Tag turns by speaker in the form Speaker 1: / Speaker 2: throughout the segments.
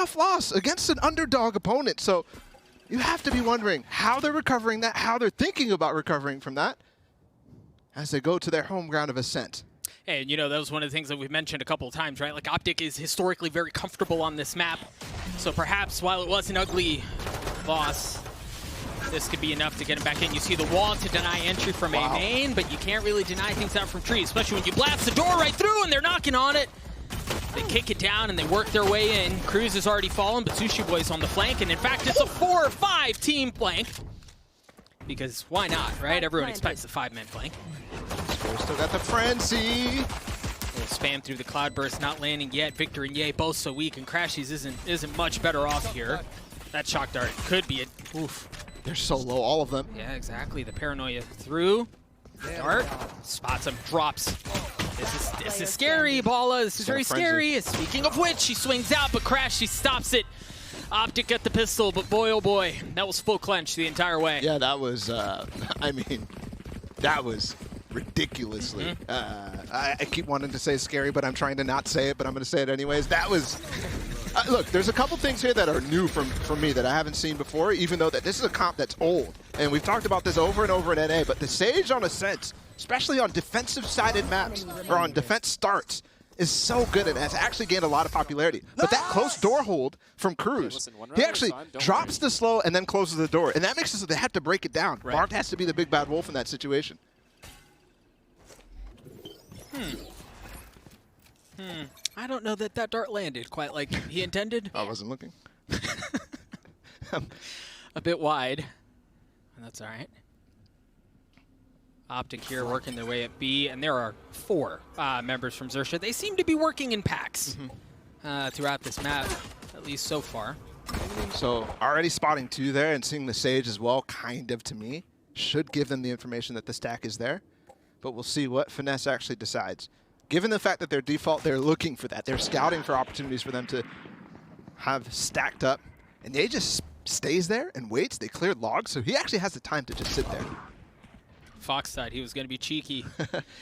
Speaker 1: tough loss against an underdog opponent. So you have to be wondering how they're recovering that, how they're thinking about recovering from that as they go to their home ground of Ascent.
Speaker 2: And, you know, that was one of the things that we've mentioned a couple of times, right? Like, OpTic is historically very comfortable on this map. So perhaps while it was an ugly loss, this could be enough to get him back in. You see the wall to deny entry from a main, but you can't really deny things out from trees, especially when you blast the door right through and they're knocking on it. They kick it down and they work their way in. Cruz has already fallen, but Sushi Boy's on the flank. And in fact, it's a 4 or 5 team flank. Because why not, right? Everyone expects the 5-man flank.
Speaker 1: Still got the frenzy.
Speaker 2: Little spam through the cloudburst, not landing yet. Victor and Ye both so weak, and Crashies isn't much better off here. That shock dart could be it. Oof.
Speaker 1: They're so low, all of them.
Speaker 2: Yeah, exactly. The paranoia through. Dart spots him, drops. This is scary, Bala. This is very scary. Speaking of which, she swings out, but Crashy stops it. OpTic at the pistol, but boy, oh boy, that was full clench the entire way.
Speaker 1: Yeah, that was, I mean, that was ridiculously. I keep wanting to say scary, but I'm trying to not say it, but I'm going to say it anyways. That was, look, there's a couple things here that are new from me that I haven't seen before, even though that this is a comp that's old. And we've talked about this over and over in NA, but the Sage on Ascent, especially on defensive-sided maps, or on defense starts, is so good and has actually gained a lot of popularity. But that close door hold from Cruz, he actually drops the slow and then closes the door. And that makes it so they have to break it down.
Speaker 2: Right.
Speaker 1: Bart has to be the big bad wolf in that situation.
Speaker 2: I don't know that that dart landed quite like he intended.
Speaker 1: I wasn't looking.
Speaker 2: A bit wide. That's all right. OpTic here working their way at B, and there are 4 members from Xerxia. They seem to be working in packs throughout this map, at least so far.
Speaker 1: So already spotting 2 there and seeing the Sage as well, kind of to me, should give them the information that the stack is there. But we'll see what Finesse actually decides. Given the fact that their default, they're looking for that. They're scouting for opportunities for them to have stacked up. And they just stays there and waits. They cleared logs, so he actually has the time to just sit there.
Speaker 2: Fox side, he was going to be cheeky.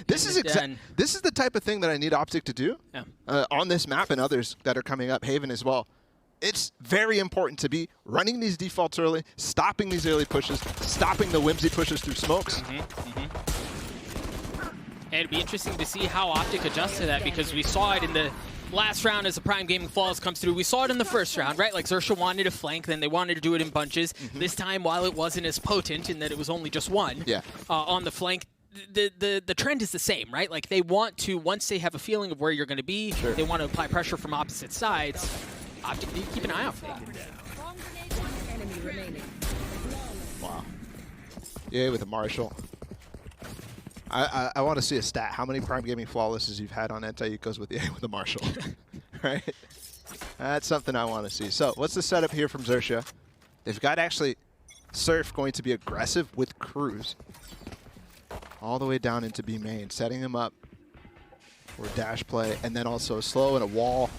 Speaker 1: This is the type of thing that I need OpTic to do on this map and others that are coming up, Haven as well. It's very important to be running these defaults early, stopping these early pushes, stopping the whimsy pushes through smokes.
Speaker 2: And it'd be interesting to see how OpTic adjusts to that, because we saw it in the last round as the Prime Gaming Flawless comes through. We saw it in the first round, right? Like Xerxia wanted to flank, then they wanted to do it in bunches. This time, while it wasn't as potent in that it was only just one on the flank, the trend is the same, right? Like they want to, once they have a feeling of where you're going to be, they want to apply pressure from opposite sides. OpTic, you keep an eye out for that.
Speaker 1: Wow. Yeah, with a Marshall. I want to see a stat. How many Prime Gaming Flawlesses you've had on anti-ecos with the Marshall? Right? That's something I want to see. So, what's the setup here from Xerxia? They've got actually Surf going to be aggressive with Cruz. All the way down into B main, setting him up for dash play, and then also a slow and a wall.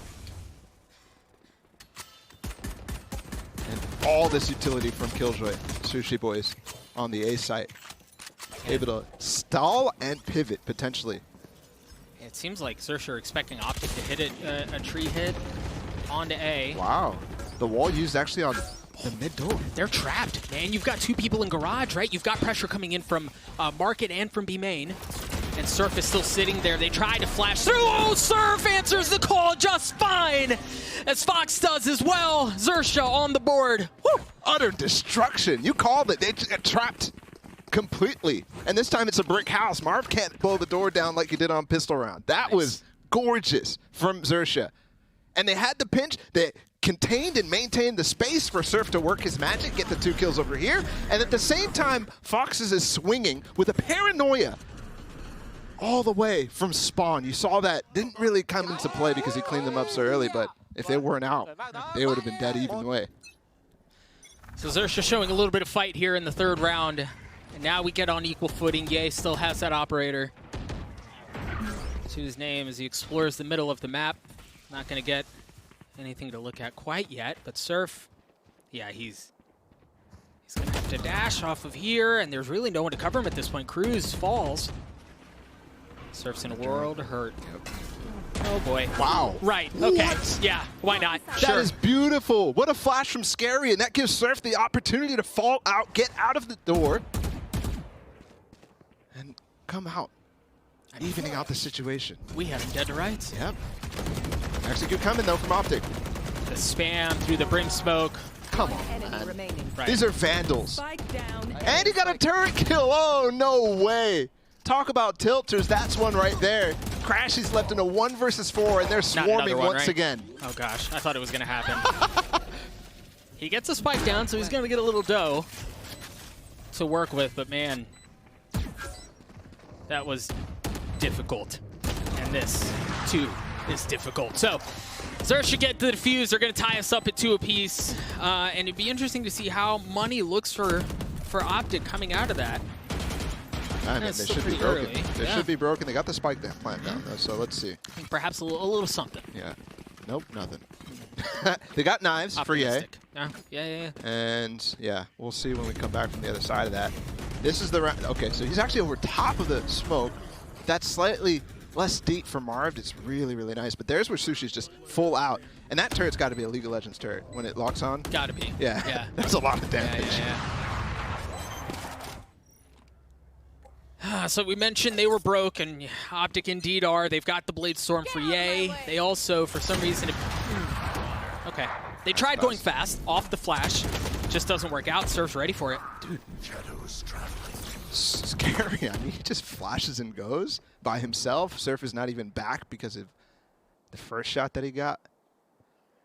Speaker 1: And all this utility from Killjoy, Sushi Boys, on the A site. Able to stall and pivot, potentially.
Speaker 2: It seems like Xerxia are expecting OpTic to hit it, a tree hit onto A.
Speaker 1: Wow. The wall used actually on the mid door.
Speaker 2: They're trapped, man. You've got 2 people in garage, right? You've got pressure coming in from market and from B main. And Surf is still sitting there. They try to flash through. Oh, Surf answers the call just fine, as Fox does as well. Xerxia on the board. Woo!
Speaker 1: Utter destruction. You called it. They just got trapped completely. And this time it's a brick house. Marv can't blow the door down like he did on pistol round. That was gorgeous from Xerxia. And they had the pinch. They contained and maintained the space for Surf to work his magic, get the 2 kills over here. And at the same time, Foxes is swinging with a paranoia all the way from spawn. You saw that. Didn't really come into play because he cleaned them up so early, but if they weren't out, they would have been dead either way.
Speaker 2: So Xerxia showing a little bit of fight here in the 3rd round. And now we get on equal footing. Ye still has that operator to his name as he explores the middle of the map. Not going to get anything to look at quite yet, but Surf, yeah, he's going to have to dash off of here, and there's really no one to cover him at this point. Cruz falls. Surf's in a world hurt. Oh boy.
Speaker 1: Wow.
Speaker 2: Right. Okay.
Speaker 1: What?
Speaker 2: Yeah. Why not?
Speaker 1: That is beautiful. What a flash from Xerxia, and that gives Surf the opportunity to fall out, get out of the door, and come out, evening out the situation.
Speaker 2: We have him dead to rights.
Speaker 1: Yep. Actually good coming, though, from OpTic.
Speaker 2: The spam through the brim smoke.
Speaker 1: Come on, man.
Speaker 2: Right.
Speaker 1: These are vandals. And he got a turret kill. Oh, no way. Talk about tilters. That's one right there. Crashy's left in a 1 versus 4, and they're swarming once again.
Speaker 2: Oh, gosh. I thought it was going to happen. He gets a spike down, so he's going to get a little dough to work with. But, man, that was difficult. And this, too, is difficult. So, Xerxia get the defuse. They're going to tie us up at 2 apiece. And it'd be interesting to see how money looks for OpTic coming out of that.
Speaker 1: I mean, they should be broken. They should be broken. They got the spike plant down, though, so let's see.
Speaker 2: Perhaps a little something.
Speaker 1: Yeah. Nope, nothing. They got knives for Ye.
Speaker 2: Yeah.
Speaker 1: And, yeah, we'll see when we come back from the other side of that. This is the round. Okay, so he's actually over top of the smoke. That's slightly less deep for Marv. It's really, really nice. But there's where Sushi's just full out. And that turret's got to be a League of Legends turret when it locks on.
Speaker 2: Got to be.
Speaker 1: Yeah. That's a lot of damage.
Speaker 2: So we mentioned they were broke, and OpTic indeed are. They've got the Blade Storm for Ye. They also, for some reason, okay. They tried going fast off the flash. Just doesn't work out. Surf's ready for it.
Speaker 1: Dude, scary. I mean, he just flashes and goes by himself. Surf is not even back because of the first shot that he got.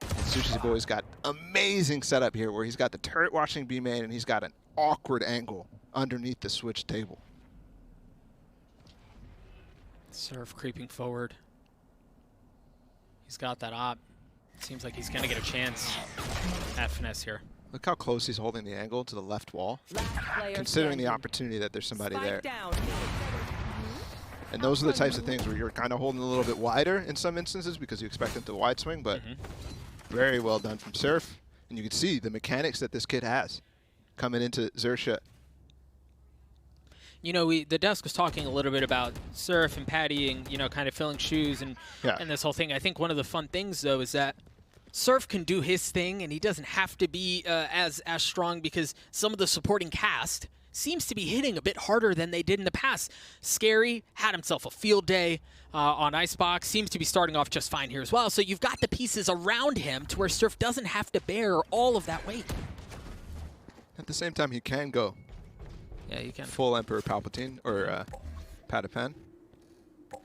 Speaker 1: And Sushi's boy's got amazing setup here where he's got the turret watching B main and he's got an awkward angle underneath the switch table.
Speaker 2: Surf creeping forward. He's got that op. Seems like he's going to get a chance at finesse here.
Speaker 1: Look how close he's holding the angle to the left wall, considering the opportunity that there's somebody there. And those are the types of things where you're kind of holding a little bit wider in some instances because you expect him to wide swing, but very well done from Surf. And you can see the mechanics that this kid has coming into Xerxia.
Speaker 2: You know, the desk was talking a little bit about Surf and Patty, you know, kind of filling shoes and this whole thing. I think one of the fun things, though, is that Surf can do his thing, and he doesn't have to be as strong because some of the supporting cast seems to be hitting a bit harder than they did in the past. Scary had himself a field day on Icebox, seems to be starting off just fine here as well. So you've got the pieces around him to where Surf doesn't have to bear all of that weight.
Speaker 1: At the same time, he can go.
Speaker 2: Yeah, you can.
Speaker 1: Full Emperor Palpatine or Padapan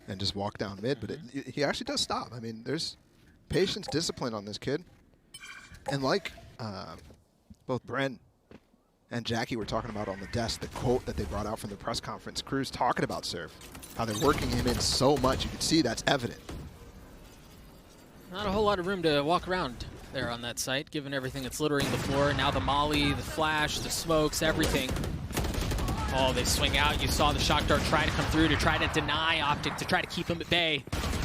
Speaker 1: and just walk down mid, but he actually does stop. I mean, there's patience, discipline on this kid. And like both Bren and Jackie were talking about on the desk, the quote that they brought out from the press conference, Crew's talking about Surf, how they're working him in so much. You can see that's evident.
Speaker 2: Not a whole lot of room to walk around there on that site, given everything that's littering the floor. Now the molly, the flash, the smokes, everything. Oh, they swing out. You saw the shock dart try to come through to try to deny OpTic, to try to keep him at bay,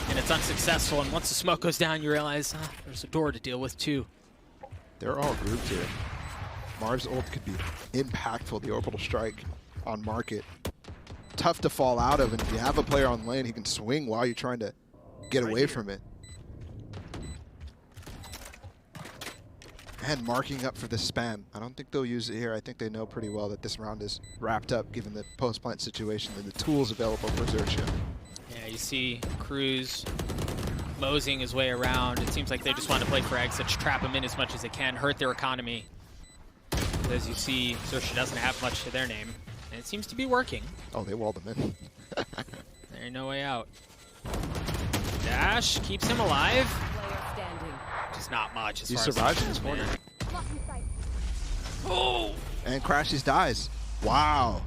Speaker 2: and it's unsuccessful. And once the smoke goes down, you realize there's a door to deal with too.
Speaker 1: They're all grouped here. Marv's ult could be impactful. The orbital strike on market. Tough to fall out of, and if you have a player on lane, he can swing while you're trying to get away from it. And marking up for the spam. I don't think they'll use it here. I think they know pretty well that this round is wrapped up given the post-plant situation and the tools available for Xerxia.
Speaker 2: Yeah, you see Cruz moseying his way around. It seems like they just want to play frags to trap him in as much as they can, hurt their economy. As you see, Xerxia doesn't have much to their name, and it seems to be working.
Speaker 1: Oh, they walled him in.
Speaker 2: There ain't no way out. Dash keeps him alive. Just not much as
Speaker 1: He
Speaker 2: far
Speaker 1: survived
Speaker 2: as
Speaker 1: in this corner.
Speaker 2: Oh!
Speaker 1: And Crashies dies. Wow.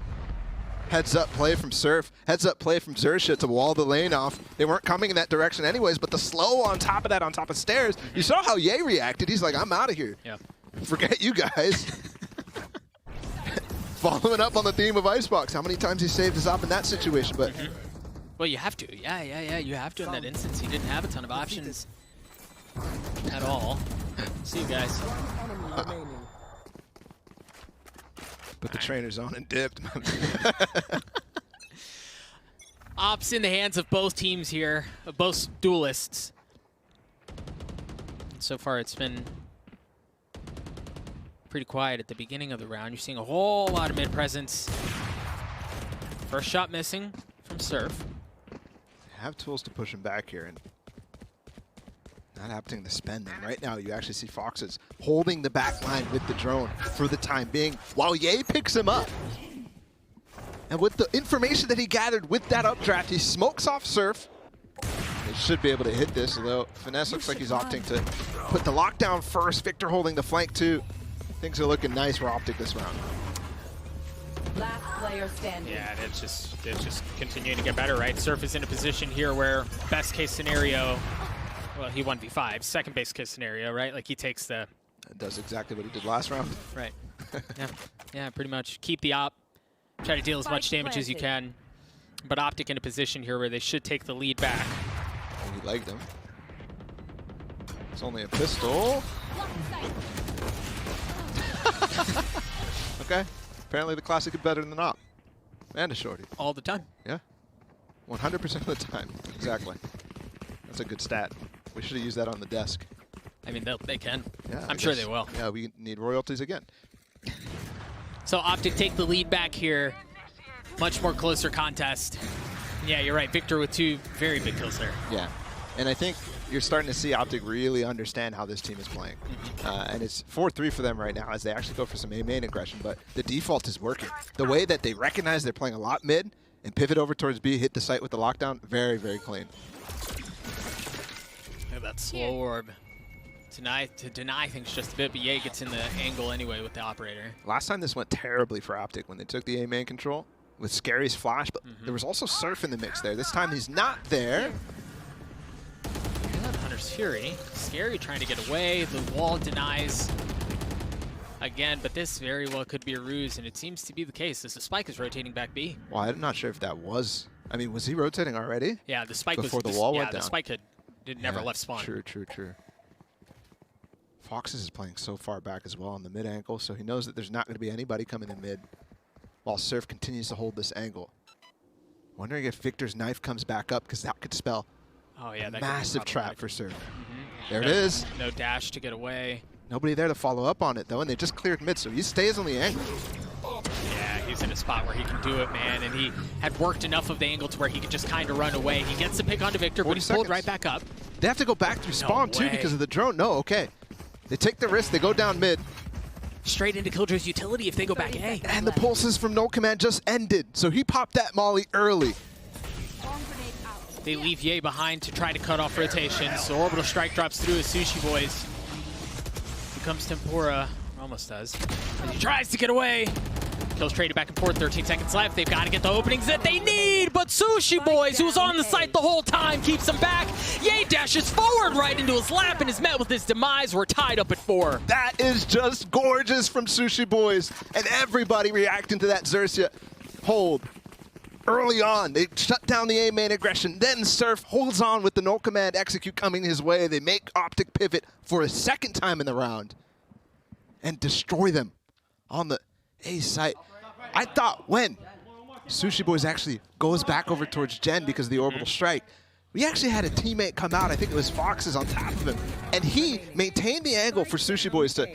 Speaker 1: Heads up play from Surf. Heads up play from Xerxia to wall the lane off. They weren't coming in that direction anyways, but the slow on top of that, on top of stairs. You saw how Ye reacted. He's like, I'm out of here.
Speaker 2: Yeah.
Speaker 1: Forget you guys. Following up on the theme of Icebox. How many times he saved his op in that situation, but...
Speaker 2: Well, you have to. Yeah. You have to in that instance. He didn't have a ton of options at all. See you guys.
Speaker 1: Put the trainers on and dipped.
Speaker 2: Ops in the hands of both teams here, of both duelists. So far, it's been pretty quiet at the beginning of the round. You're seeing a whole lot of mid presence. First shot missing from Surf.
Speaker 1: Have tools to push him back here, and not happening the spend them. Right now, you actually see Foxes holding the back line with the drone for the time being, while cjay picks him up. And with the information that he gathered with that updraft, he smokes off Surf. They should be able to hit this, although Finesse looks like he's opting to put the lockdown first. Victor holding the flank too. Things are looking nice for OpTic this round.
Speaker 3: Last player standing.
Speaker 2: Yeah, it's just continuing to get better, right? Surf is in a position here where best case scenario, well, he 1v5. Second best case scenario, right? Like he takes the...
Speaker 1: That does exactly what he did last round.
Speaker 2: Right. Yeah, pretty much. Keep the op. Try to deal as much damage as you can. But OpTic in a position here where they should take the lead back.
Speaker 1: And he legged him. It's only a pistol. Okay. Apparently the classic is better than the op. And a shorty.
Speaker 2: All the time.
Speaker 1: Yeah. 100% of the time. Exactly. That's a good stat. We should have used that on the desk.
Speaker 2: I mean, they can.
Speaker 1: Yeah,
Speaker 2: I'm sure they will.
Speaker 1: Yeah, we need royalties again.
Speaker 2: So OpTic take the lead back here. Much more closer contest. Yeah, you're right. Victor with 2 very big kills there.
Speaker 1: Yeah. And I think you're starting to see OpTic really understand how this team is playing. And it's 4-3 for them right now as they actually go for some A main aggression, but the default is working. The way that they recognize they're playing a lot mid and pivot over towards B, hit the site with the lockdown, very, very clean.
Speaker 2: Look at that slow orb. To deny things just a bit, but cjay gets in the angle anyway with the operator.
Speaker 1: Last time this went terribly for OpTic when they took the A main control with Scary's flash, but there was also Surf in the mix there. This time he's not there.
Speaker 2: Hunter's Fury. Scary trying to get away. The wall denies again, but this very well could be a ruse, and it seems to be the case as the spike is rotating back B.
Speaker 1: Well, I'm not sure if that was... I mean, was he rotating already?
Speaker 2: Yeah, the spike
Speaker 1: before
Speaker 2: was...
Speaker 1: the wall went
Speaker 2: yeah,
Speaker 1: down.
Speaker 2: the spike never left spawn.
Speaker 1: True. Foxes is playing so far back as well on the mid ankle, so he knows that there's not going to be anybody coming in mid while Surf continues to hold this angle. Wondering if Victor's knife comes back up, because that could spell a massive trap for Surf. There it is.
Speaker 2: No dash to get away.
Speaker 1: Nobody there to follow up on it, though, and they just cleared mid, so he stays on the angle.
Speaker 2: Yeah, he's in a spot where he can do it, man, and he had worked enough of the angle to where he could just kind of run away. He gets the pick onto Victor, but he's pulled right back up.
Speaker 1: They have to go back through spawn, too, because of the drone. No, okay. They take the risk. They go down mid.
Speaker 2: Straight into Killjoy's utility if they go back A.
Speaker 1: And the pulses from No Command just ended, so he popped that molly early.
Speaker 2: They leave cjay behind to try to cut off rotations. So Orbital Strike drops through as Sushi Boys. Becomes Tempura. Almost does. And he tries to get away. Kills traded back and forth, 13 seconds left. They've got to get the openings that they need, but Sushi Boys, who was on the site the whole time, keeps him back. cjay dashes forward right into his lap and is met with his demise. We're tied up at 4.
Speaker 1: That is just gorgeous from Sushi Boys, and everybody reacting to that Xerxia hold. Early on, they shut down the A main aggression, then Surf holds on with the No Command execute coming his way. They make OpTic pivot for a second time in the round and destroy them on the A site. I thought when Sushi Boys actually goes back over towards Jen because of the orbital strike, we actually had a teammate come out, I think it was Foxes on top of him, and he maintained the angle for Sushi Boys to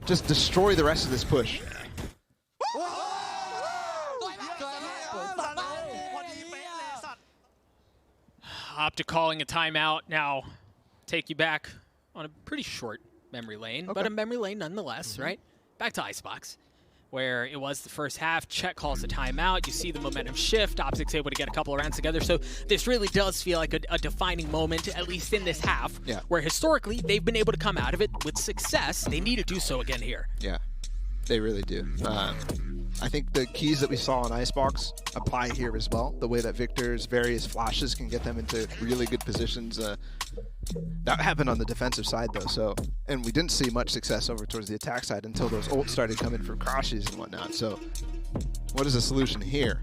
Speaker 1: just destroy the rest of this push.
Speaker 2: OpTic calling a timeout. Now, take you back on a pretty short memory lane, but a memory lane nonetheless, right? Back to Icebox, where it was the first half. Chet calls a timeout. You see the momentum shift. OpTic's able to get a couple of rounds together. So this really does feel like a defining moment, at least in this half, where historically they've been able to come out of it with success. They need to do so again here.
Speaker 1: Yeah, they really do. I think the keys that we saw on Icebox apply here as well. The way that Victor's various flashes can get them into really good positions. That happened on the defensive side though, so, and we didn't see much success over towards the attack side until those ults started coming from crashes and whatnot. So what is the solution here?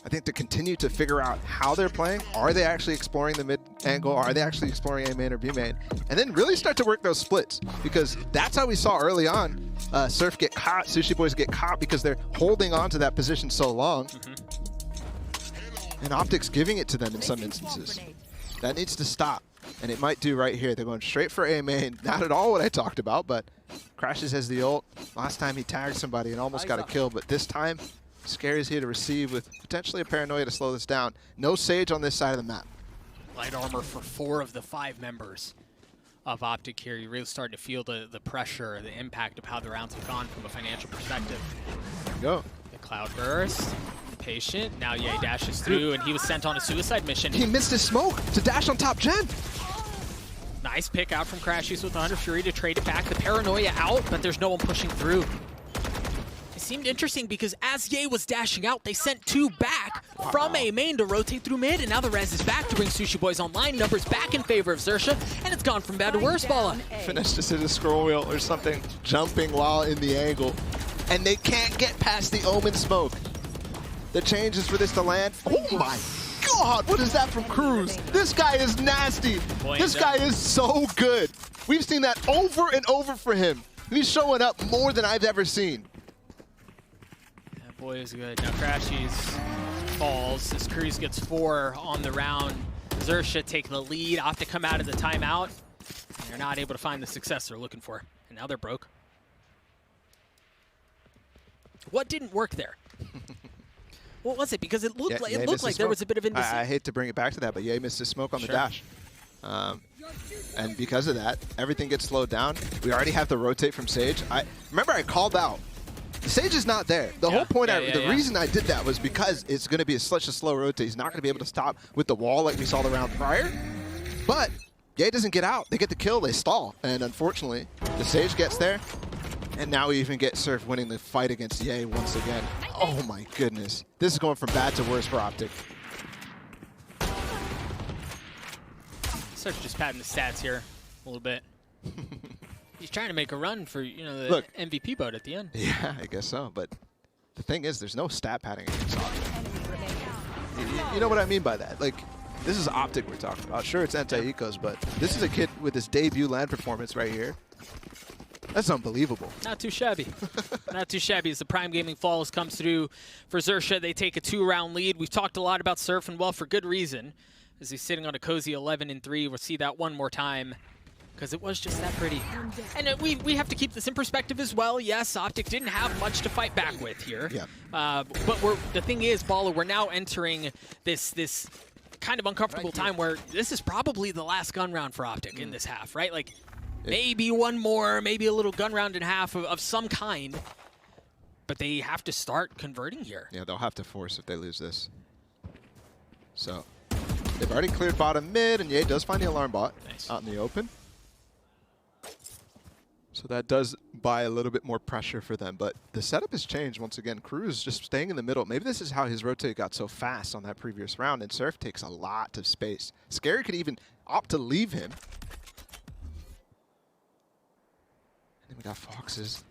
Speaker 1: I think to continue to figure out how they're playing. Are they actually exploring the mid angle? Are they actually exploring A main or B main? And then really start to work those splits, because that's how we saw early on Surf get caught, Sushi Boys get caught because they're holding on to that position so long. And OpTic's giving it to them in some instances. That needs to stop. And it might do right here. They're going straight for A main. Not at all what I talked about, but Crashes has the ult. Last time he tagged somebody and almost got a kill, but this time, Scary's here to receive with potentially a paranoia to slow this down. No Sage on this side of the map.
Speaker 2: Light armor for 4 of the 5 members of OpTic here. You're really starting to feel the pressure, the impact of how the rounds have gone from a financial perspective.
Speaker 1: There you go.
Speaker 2: The cloud burst. Patient. Now cjaiye dashes through, and he was sent on a suicide mission.
Speaker 1: He missed his smoke to dash on top gen.
Speaker 2: Nice pick out from Crashies with the Hunter Fury to trade it back. The paranoia out, but there's no one pushing through. It seemed interesting because as cjaiye was dashing out, they sent 2 back from A main to rotate through mid, and now the res is back to bring Sushi Boys online. Numbers back in favor of Xerxia, and it's gone from bad to worse, Bala.
Speaker 1: Finesse just hit a scroll wheel or something, jumping while in the angle, and they can't get past the Omen smoke. The changes for this to land. Oh my God, what is that from Cruz? This guy is nasty. This guy is so good. We've seen that over and over for him. He's showing up more than I've ever seen.
Speaker 2: That boy is good. Now Crashies falls. This Cruz gets 4 on the round. Xerxia take the lead. OpTic come out of the timeout. And they're not able to find the success they're looking for. And now they're broke. What didn't work there? What was it? Because it looked like there was a bit of indecision.
Speaker 1: I hate to bring it back to that, but cjaiye missed his smoke on the dash. And because of that, everything gets slowed down. We already have the rotate from Sage. Remember I called out. The Sage is not there. The whole point, the reason I did that was because it's going to be such a slow rotate. He's not going to be able to stop with the wall like we saw the round prior. But cjaiye doesn't get out. They get the kill, they stall. And unfortunately, the Sage gets there. And now we even get Surf winning the fight against cjaiye once again. Oh my goodness. This is going from bad to worse for OpTic.
Speaker 2: Surf just padding the stats here a little bit. He's trying to make a run for, you know, the MVP boat at the end.
Speaker 1: Yeah, I guess so. But the thing is, there's no stat padding against OpTic. You know what I mean by that? Like, this is OpTic we're talking about. Sure, it's anti-ecos, but this is a kid with his debut LAN performance right here. That's unbelievable.
Speaker 2: Not too shabby. Not too shabby as the Prime Gaming Falls comes through for Xerxia. They take a 2-round lead. We've talked a lot about Surf, and well, for good reason, as he's sitting on a cozy 11-3. We'll see that one more time because it was just that pretty. And we have to keep this in perspective as well. Yes, OpTic didn't have much to fight back with here. Yeah. But the thing is, Bala, we're now entering this kind of uncomfortable time where this is probably the last gun round for OpTic in this half, right? Like, maybe one more, maybe a little gun round and a half of some kind. But they have to start converting here. Yeah,
Speaker 1: they'll have to force if they lose this. So, they've already cleared bottom mid, and cjaiye does find the alarm bot out in the open. So that does buy a little bit more pressure for them. But the setup has changed once again. Cruz just staying in the middle. Maybe this is how his rotate got so fast on that previous round, and Surf takes a lot of space. Scary could even opt to leave him. We got Foxes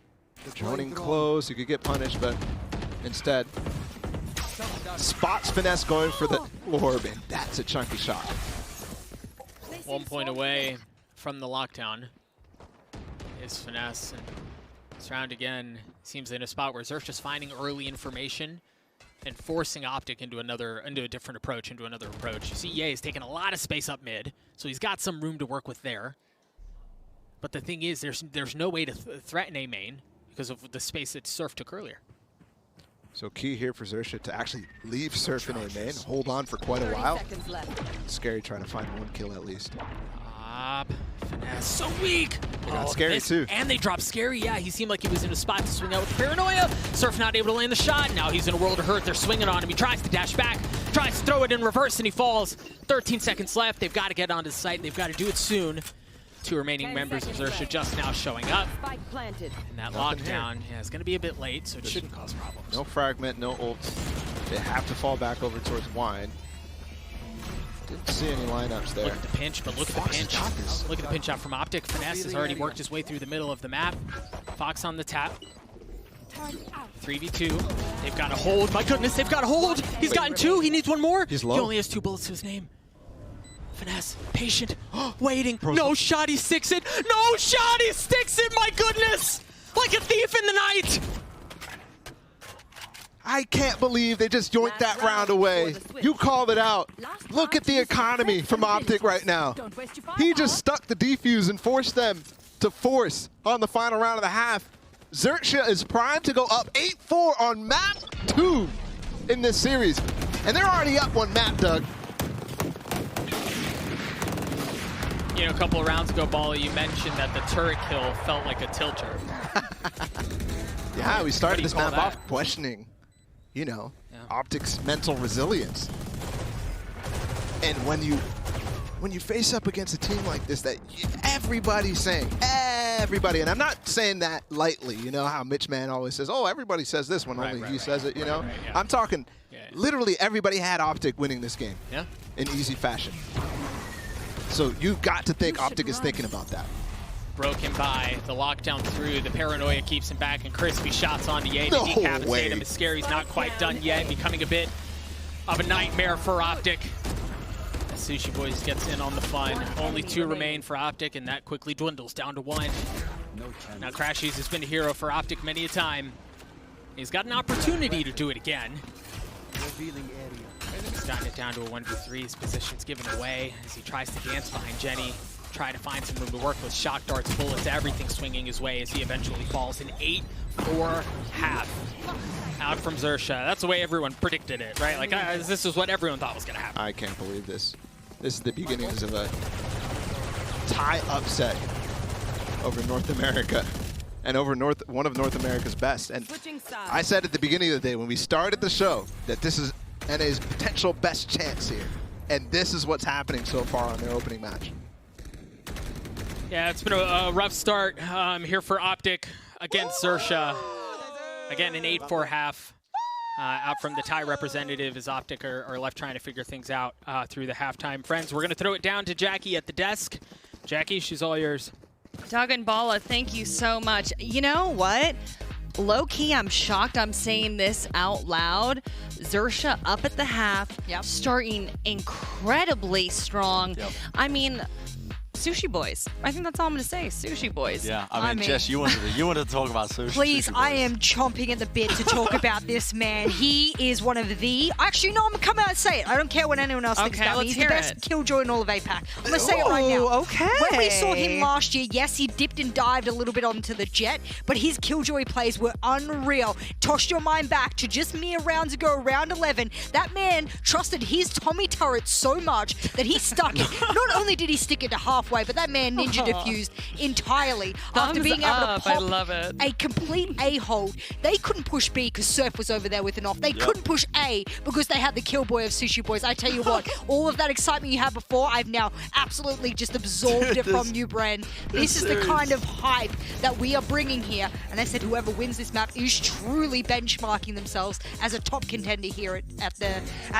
Speaker 1: droning close. You could get punished, but instead, spots Finesse going for the orb, and that's a chunky shot.
Speaker 2: 1 point away from the lockdown is Finesse. And this round again seems in a spot where Xerxia's finding early information and forcing OpTic into a different approach, into another approach. You see cjaiye is taking a lot of space up mid, so he's got some room to work with there. But the thing is, there's no way to threaten A main because of the space that Surf took earlier.
Speaker 1: So key here for Xerxia to actually leave Surf in A main, hold on for quite a while. Scary trying to find 1 kill at least.
Speaker 2: Finesse, so weak!
Speaker 1: They got Scary too.
Speaker 2: And they dropped Scary, yeah. He seemed like he was in a spot to swing out with the paranoia. Surf not able to land the shot. Now he's in a world of hurt. They're swinging on him. He tries to dash back, tries to throw it in reverse, and he falls. 13 seconds left. They've got to get onto the site. They've got to do it soon. 2 remaining members of Xerxia just now showing up. And that lockdown, it's going to be a bit late, so it shouldn't cause problems.
Speaker 1: No fragment, no ult. They have to fall back over towards Wine. Didn't see any lineups there.
Speaker 2: Look at the pinch, but look at the pinch. Look at the pinch out from OpTic. Finesse has already worked his way through the middle of the map. Fox on the tap. 3v2. They've got a hold. My goodness, they've got a hold. He's gotten 2. He needs 1 more.
Speaker 1: He's low.
Speaker 2: He only has 2 bullets to his name. Finesse, patient, waiting. No shot, he sticks it. No shot, he sticks it, my goodness! Like a thief in the night!
Speaker 1: I can't believe they just yoinked that round away. You called it out. Look at the economy from OpTic right now. He just stuck the defuse and forced them to force on the final round of the half. Xerxia is primed to go up 8-4 on map 2 in this series. And they're already up one map, Doug.
Speaker 2: You know, a couple of rounds ago, Balla, you mentioned that the turret kill felt like a tilter.
Speaker 1: Yeah, we started this map
Speaker 2: that?
Speaker 1: off questioning, you know, OpTic's mental resilience. And when you face up against a team like this that everybody's saying, everybody, and I'm not saying that lightly, you know how Mitch Mann always says, oh, everybody says this when only he says it, you know?
Speaker 2: Yeah.
Speaker 1: I'm talking, literally everybody had OpTic winning this game in easy fashion. So you've got to think OpTic is thinking about that.
Speaker 2: Broke him by, the lockdown through, the paranoia keeps him back, and crispy shots onto Ye to
Speaker 1: No
Speaker 2: decapitate
Speaker 1: way.
Speaker 2: him. Scary's not quite done yet, becoming a bit of a nightmare for OpTic. Sushi Boys gets in on the fun. Only 2 remain for OpTic, and that quickly dwindles down to 1. Now Crashies has been a hero for OpTic many a time. He's got an opportunity to do it again. He's gotten it down to a 1v3. His position's given away as he tries to dance behind Jenny. Try to find some room to work with shot darts, bullets, everything swinging his way as he eventually falls in 8-4 half. Out from Xerxia. That's the way everyone predicted it, right? Like, this is what everyone thought was going to happen.
Speaker 1: I can't believe this. This is the beginnings of a tie upset over North America and over one of North America's best. And I said at the beginning of the day when we started the show that this is NA's potential best chance here. And this is what's happening so far on their opening match.
Speaker 2: Yeah, it's been a rough start here for OpTic against Xerxia. Again, an 8-4 half. Out from the tie representative as OpTic are left trying to figure things out through the halftime. Friends, we're going to throw it down to Jackie at the desk. Jackie, she's all yours.
Speaker 4: Doug and Balla, thank you so much. You know what? Low-key, I'm shocked I'm saying this out loud. Xerxia up at the half, starting incredibly strong. I mean, Sushi Boys. I think that's all I'm going to say. Sushi Boys.
Speaker 5: Yeah, I mean, Jess, you wanted to talk about Sushi.
Speaker 6: Please,
Speaker 5: Sushi
Speaker 6: I
Speaker 5: Boys.
Speaker 6: am chomping at the bit to talk about this man. He is one of the... Actually, no, I'm going to come out and say it. I don't care what anyone else thinks about me. He's the best killjoy in all of APAC. I'm going to say it right now.
Speaker 4: Okay.
Speaker 6: When we saw him last year, yes, he dipped and dived a little bit onto the Jett, but his killjoy plays were unreal. Toss your mind back to just mere rounds ago, round 11. That man trusted his Tommy turret so much that he stuck it. Not only did he stick it to halfway, but that man ninja diffused entirely after being able to pop
Speaker 4: I love it.
Speaker 6: a complete A hold. They couldn't push B because Surf was over there with an off. They couldn't push A because they had the kill boy of Sushi Boys. I tell you what, all of that excitement you had before, I've now absolutely just absorbed it from you, Bren. This is the kind of hype that we are bringing here. And I said whoever wins this map is truly benchmarking themselves as a top contender here at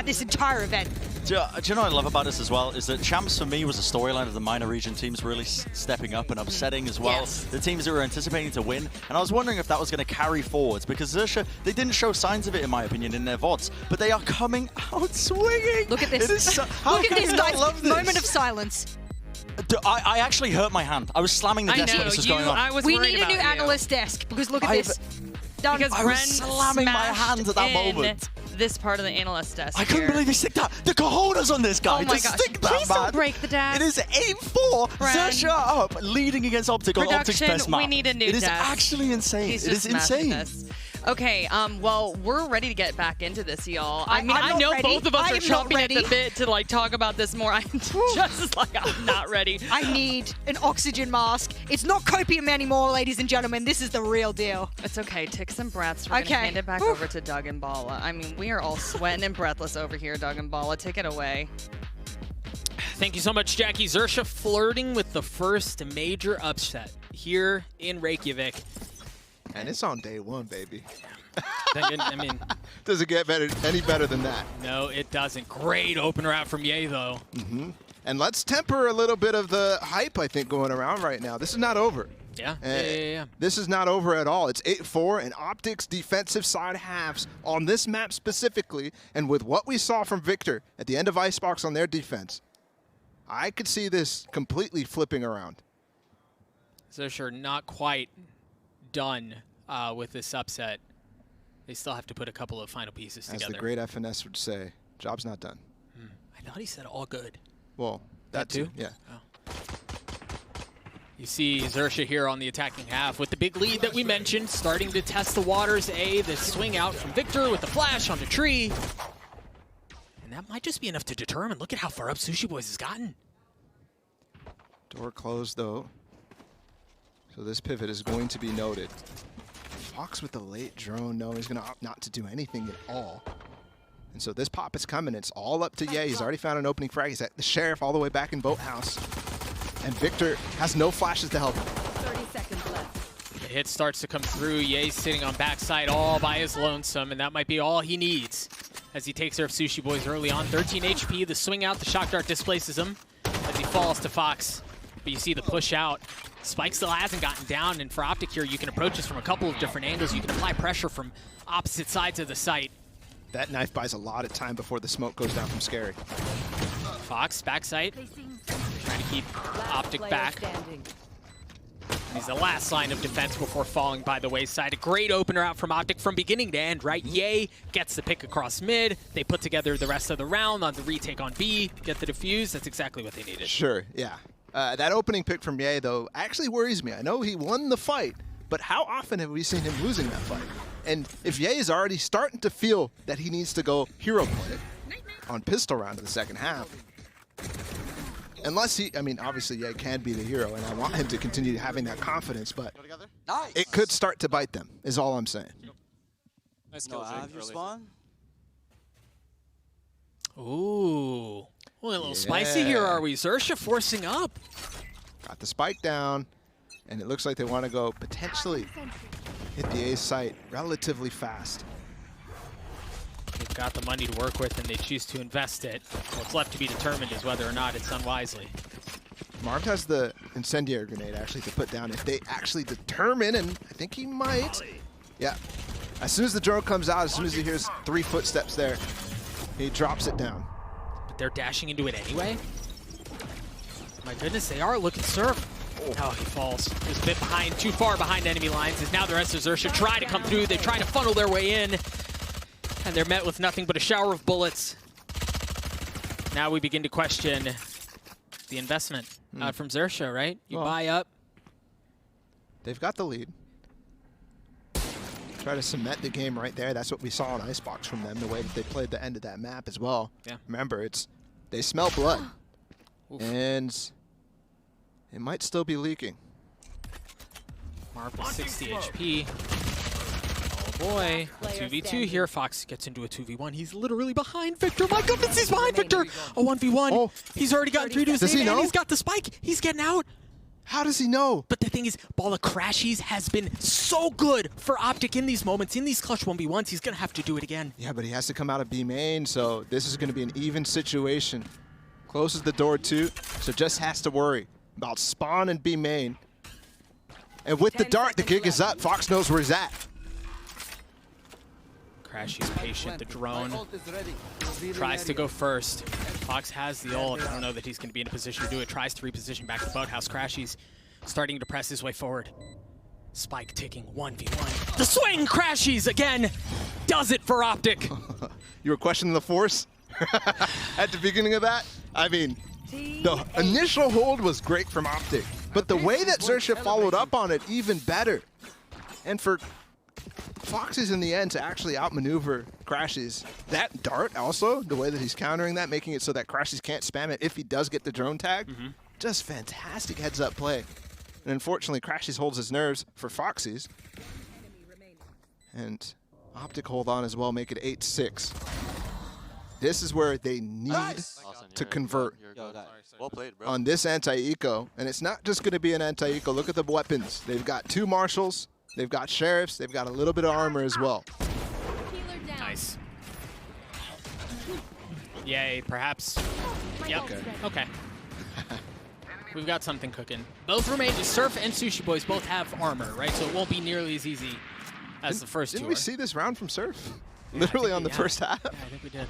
Speaker 6: this entire event.
Speaker 5: Do you know what I love about this as well? Is that Champs for me was a storyline of the minor region teams really stepping up and upsetting as well.
Speaker 6: Yes.
Speaker 5: The teams that were anticipating to win. And I was wondering if that was going to carry forwards because Xerxia, they didn't show signs of it in my opinion in their VODs, but they are coming out swinging.
Speaker 6: Look at this.
Speaker 5: It is so, how
Speaker 6: Look at
Speaker 5: can
Speaker 6: this,
Speaker 5: you not
Speaker 6: guys.
Speaker 5: love this?
Speaker 6: Moment of silence.
Speaker 5: I actually hurt my hand. I was slamming the desk when this was going on.
Speaker 4: I was
Speaker 6: We
Speaker 4: worried
Speaker 6: need a new
Speaker 4: about you.
Speaker 6: analyst desk because look at this. Done.
Speaker 4: Because
Speaker 5: I was
Speaker 4: Bren
Speaker 5: slamming my hand at that
Speaker 4: smashed
Speaker 5: moment.
Speaker 4: in this part of the analyst desk.
Speaker 5: I couldn't believe he stick that. The cojones on this guy.
Speaker 4: Oh my
Speaker 5: to
Speaker 4: gosh.
Speaker 5: stick that,
Speaker 4: Please
Speaker 5: man.
Speaker 4: don't break the desk.
Speaker 5: It is 8-4. Xerxia up, leading against OpTic on OpTic's
Speaker 4: Production,
Speaker 5: best map.
Speaker 4: we need a new
Speaker 5: It is
Speaker 4: desk.
Speaker 5: actually insane.
Speaker 4: He's
Speaker 5: It is
Speaker 4: just smashing
Speaker 5: insane.
Speaker 4: this. Okay, well, we're ready to get back into this, y'all. I mean,
Speaker 6: I'm
Speaker 4: I
Speaker 6: not
Speaker 4: know
Speaker 6: ready.
Speaker 4: both of us
Speaker 6: I
Speaker 4: are
Speaker 6: am not
Speaker 4: chomping at the
Speaker 6: ready.
Speaker 4: bit to like talk about this more. I'm just like, I'm not ready.
Speaker 6: I need an oxygen mask. It's not copium anymore, ladies and gentlemen. This is the real deal.
Speaker 4: It's okay. Take some breaths. We're
Speaker 6: Okay.
Speaker 4: gonna hand it back
Speaker 6: Whew.
Speaker 4: over to Doug and Balla. I mean, we are all sweating and breathless over here, Doug and Balla. Take it away.
Speaker 2: Thank you so much, Jackie. Xerxia flirting with the first major upset here in Reykjavík.
Speaker 1: And it's on day one, baby.
Speaker 2: I mean,
Speaker 1: Does it get any better than that?
Speaker 2: no, it doesn't. Great opener out from Ye, though.
Speaker 1: And let's temper a little bit of the hype, I think, going around right now. This is not over.
Speaker 2: Yeah.
Speaker 1: This is not over at all. It's 8-4, and OpTic's defensive side halves on this map specifically, and with what we saw from Victor at the end of Icebox on their defense, I could see this completely flipping around.
Speaker 2: Xerxia not quite done with this upset. They still have to put a couple of final pieces
Speaker 1: As
Speaker 2: together.
Speaker 1: the great FNS would say, job's not done.
Speaker 2: I thought he said all good.
Speaker 1: Well, that too. Yeah.
Speaker 2: You see Xerxia here on the attacking half with the big lead that we mentioned, starting to test the waters. The swing out from Victor with the flash onto tree. And that might just be enough to determine. Look at how far up Sushi Boys has gotten.
Speaker 1: Door closed though. So this pivot is going to be noted. Fox with the late drone. No, he's going to opt not to do anything at all. And so this pop is coming. It's all up to Ye. He's already found an opening frag. He's at the Sheriff all the way back in Boathouse. And Victor has no flashes to help him.
Speaker 3: 30 seconds left.
Speaker 2: The hit starts to come through. Ye's sitting on backside all by his lonesome, and that might be all he needs as he takes care of Sushi Boys early on. 13 HP, the swing out, the shock dart displaces him as he falls to Fox. But you see the push out. Spike still hasn't gotten down, and for OpTic here, you can approach this from a couple of different angles. You can apply pressure from opposite sides of the site.
Speaker 1: That knife buys a lot of time before the smoke goes down from Scary.
Speaker 2: Fox, backside, trying to keep OpTic back. He's the last line of defense before falling by the wayside. A great opener out from OpTic from beginning to end, right? Ye gets the pick across mid. They put together the rest of the round on the retake on B, get the defuse. That's exactly what they needed.
Speaker 1: Sure, yeah. That opening pick from Ye, though, actually worries me. I know he won the fight, but how often have we seen him losing that fight? And if Ye is already starting to feel that he needs to go hero play on pistol round in the second half, unless he, I mean, obviously Ye can be the hero, and I want him to continue having that confidence, but it could start to bite them, is all I'm saying.
Speaker 7: Nice kill, Jake. Spawn?
Speaker 2: Ooh. Well, a little spicy here, are we? Xerxia forcing up.
Speaker 1: Got the spike down, and it looks like they want to go potentially hit the A site relatively fast.
Speaker 2: They've got the money to work with, and they choose to invest it. What's left to be determined is whether or not it's done wisely.
Speaker 1: Marv has the incendiary grenade actually to put down if they actually determine, and I think he might. Yeah. As soon as the drone comes out, as soon as he hears 3 footsteps there, he drops it down.
Speaker 2: But they're dashing into it anyway? My goodness, they are looking surf. Oh, he falls. He's a bit behind, too far behind enemy lines, as now the rest of Xerxia try to come through. They try to funnel their way in, and they're met with nothing but a shower of bullets. Now we begin to question the investment from Xerxia, right? You buy up.
Speaker 1: They've got the lead. Try to cement the game right there. That's what we saw on Icebox from them, the way that they played the end of that map as well.
Speaker 2: Yeah.
Speaker 1: Remember, they smell blood.
Speaker 2: Oof.
Speaker 1: And it might still be leaking.
Speaker 2: Marv with 60 HP. Oh boy, a 2v2 here. Fox gets into a 2v1. He's literally behind Victor. My goodness, he's behind Victor. A 1v1. Oh. He's already gotten 3 to his name, and he's got the spike. He's getting out.
Speaker 1: How does he know?
Speaker 2: But the thing is, Ball of Crashies has been so good for OpTic in these moments, in these clutch 1v1s. He's going to have to do it again.
Speaker 1: Yeah, but he has to come out of B main, so this is going to be an even situation. Closes the door too, so just has to worry about spawn and B main. And with the dart, the gig is up. Fox knows where he's at.
Speaker 2: Crashy's patient, the drone tries to go first. Fox has the ult. I don't know that he's going to be in a position to do it. Tries to reposition back to Boathouse. Crashy's starting to press his way forward. Spike ticking 1v1. The swing, Crashies again, does it for OpTic.
Speaker 1: You were questioning the force at the beginning of that? I mean, the initial hold was great from OpTic, but the way that Xerxia followed up on it, even better. And for Foxes in the end to actually outmaneuver Crashies. That dart also, the way that he's countering that, making it so that Crashies can't spam it if he does get the drone tag, just fantastic heads-up play. And unfortunately, Crashies holds his nerves for Foxes. And OpTic hold on as well, make it 8-6. This is where they need to convert
Speaker 7: Well played, bro.
Speaker 1: on this anti-eco. And it's not just going to be an anti-eco. Look at the weapons. They've got 2 marshals. They've got sheriffs. They've got a little bit of armor as well.
Speaker 2: Nice. Yay, perhaps. Yep. Okay. We've got something cooking. Both remain, Surf and Sushi Boys both have armor, right? So it won't be nearly as easy as the first two.
Speaker 1: Didn't we see this round from Surf? Literally on the first half?
Speaker 2: Yeah, I think we did.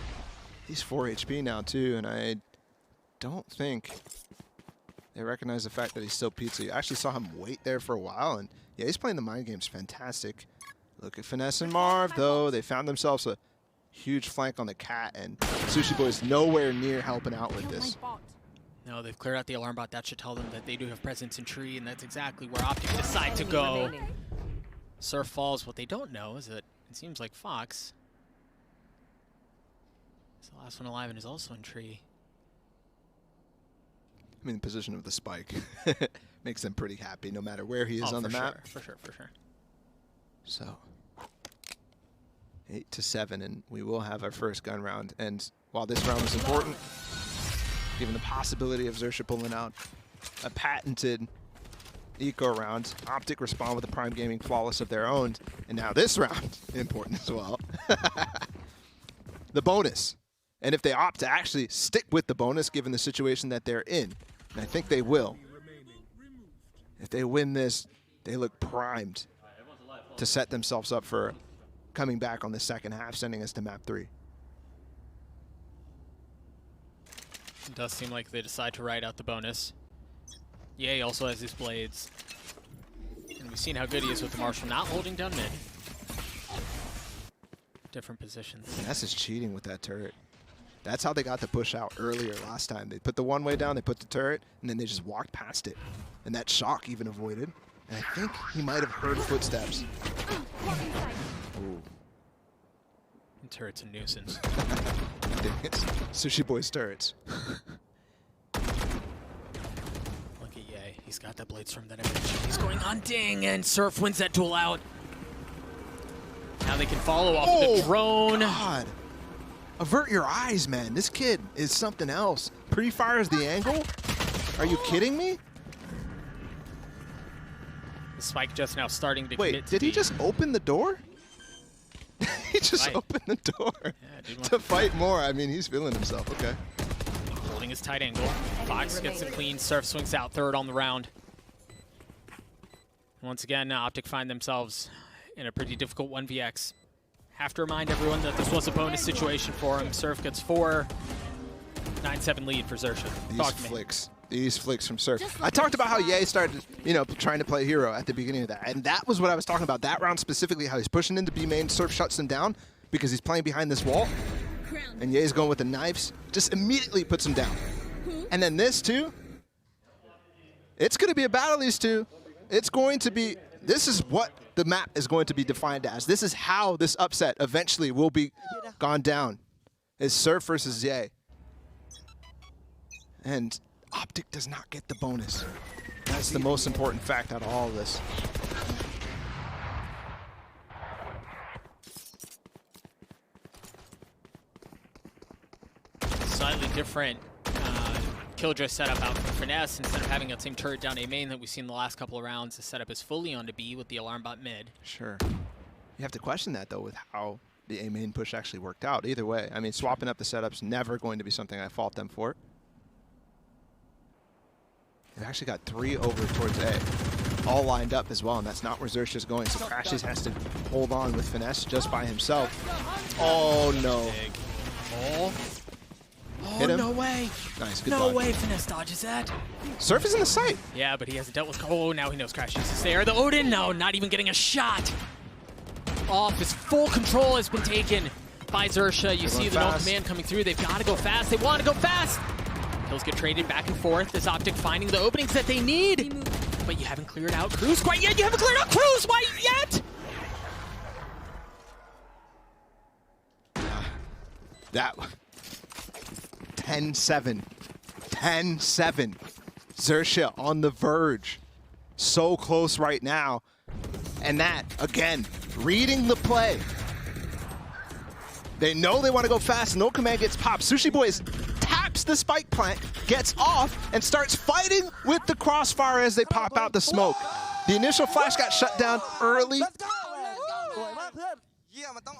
Speaker 1: He's 4 HP now too, and I don't think they recognize the fact that he's still pizza. You actually saw him wait there for a while, and yeah, he's playing the mind games fantastic. Look at Finesse and Marv, though. They found themselves a huge flank on the cat, and Sushi Boy's nowhere near helping out with this.
Speaker 2: No, they've cleared out the alarm bot. That should tell them that they do have presence in tree, and that's exactly where OpTic decide to go. Surf falls. What they don't know is that it seems like Fox is the last one alive and is also in tree.
Speaker 1: I mean, the position of the spike makes them pretty happy no matter where he is on the map.
Speaker 2: For sure.
Speaker 1: So 8-7, and we will have our first gun round. And while this round is important, given the possibility of Xerxia pulling out a patented eco round, OpTic respond with a Prime Gaming flawless of their own. And now this round, important as well. The bonus. And if they opt to actually stick with the bonus, given the situation that they're in, and I think they will, if they win this, they look primed to set themselves up for coming back on the second half, sending us to map 3.
Speaker 2: It does seem like they decide to ride out the bonus. Cjaiye also has his blades. And we've seen how good he is with the Marshal, not holding down mid. Different positions.
Speaker 1: That's just cheating with that turret. That's how they got the push out earlier last time. They put the one way down, they put the turret, and then they just walked past it. And that shock even avoided. And I think he might have heard footsteps. Ooh.
Speaker 2: And turret's a nuisance.
Speaker 1: Sushi Boy's turrets.
Speaker 2: Look at Cjaiye. He's got that blade storm that I mentioned. He's going hunting, and Surf wins that duel out. Now they can follow off the drone.
Speaker 1: God. Avert your eyes, man. This kid is something else. Pre-fires the angle? Are you kidding me?
Speaker 2: The spike just now starting to
Speaker 1: Wait, did he just open the door? He just opened the door to fight more. I mean, he's feeling himself. Okay.
Speaker 2: Holding his tight angle. Fox gets it clean. Surf swings out third on the round. Once again, OpTic find themselves in a pretty difficult 1vx. Have to remind everyone that this was a bonus situation for him. Surf gets 4. 9-7 lead for Xerxia.
Speaker 1: These flicks from Surf. I talked about how Cjaiye started, trying to play hero at the beginning of that. And that was what I was talking about. That round specifically, how he's pushing into B main. Surf shuts him down because he's playing behind this wall. And Ye's going with the knives. Just immediately puts him down. And then this too. It's going to be a battle, these two. It's going to be, this is what the map is going to be defined as. This is how this upset eventually will be gone down. It's Surf versus Cjaiye. And OpTic does not get the bonus. That's the most important fact out of all of this.
Speaker 2: Slightly different Killjoy setup out for Finesse. Instead of having that same turret down A main that we've seen the last couple of rounds, the setup is fully onto B with the alarm bot mid.
Speaker 1: Sure. You have to question that, though, with how the A main push actually worked out. Either way, I mean, swapping up the setup's never going to be something I fault them for. They've actually got 3 over towards A, all lined up as well, and that's not where Xerxia's going. So Crashes has to hold on with Finesse just by himself. Oh, no. Hit him.
Speaker 2: No way.
Speaker 1: Nice, good
Speaker 2: No
Speaker 1: dodge.
Speaker 2: way Finesse dodges that.
Speaker 1: Surf is in the sight.
Speaker 2: Yeah, but he hasn't dealt with, now he knows Crashes is there. The Odin, no, not even getting a shot. Off, his full control has been taken by Xerxia. You see the no command coming through. They've got to go fast. They want to go fast. Kills get traded back and forth as OpTic finding the openings that they need. But you haven't cleared out Cruz quite yet. You haven't cleared out Cruz quite yet.
Speaker 1: That 10-7. 10-7. Xerxia on the verge. So close right now. And that, again, reading the play. They know they want to go fast. No command gets popped. Sushi Boys taps the spike plant, gets off, and starts fighting with the crossfire as they pop out the smoke. The initial flash got shut down early.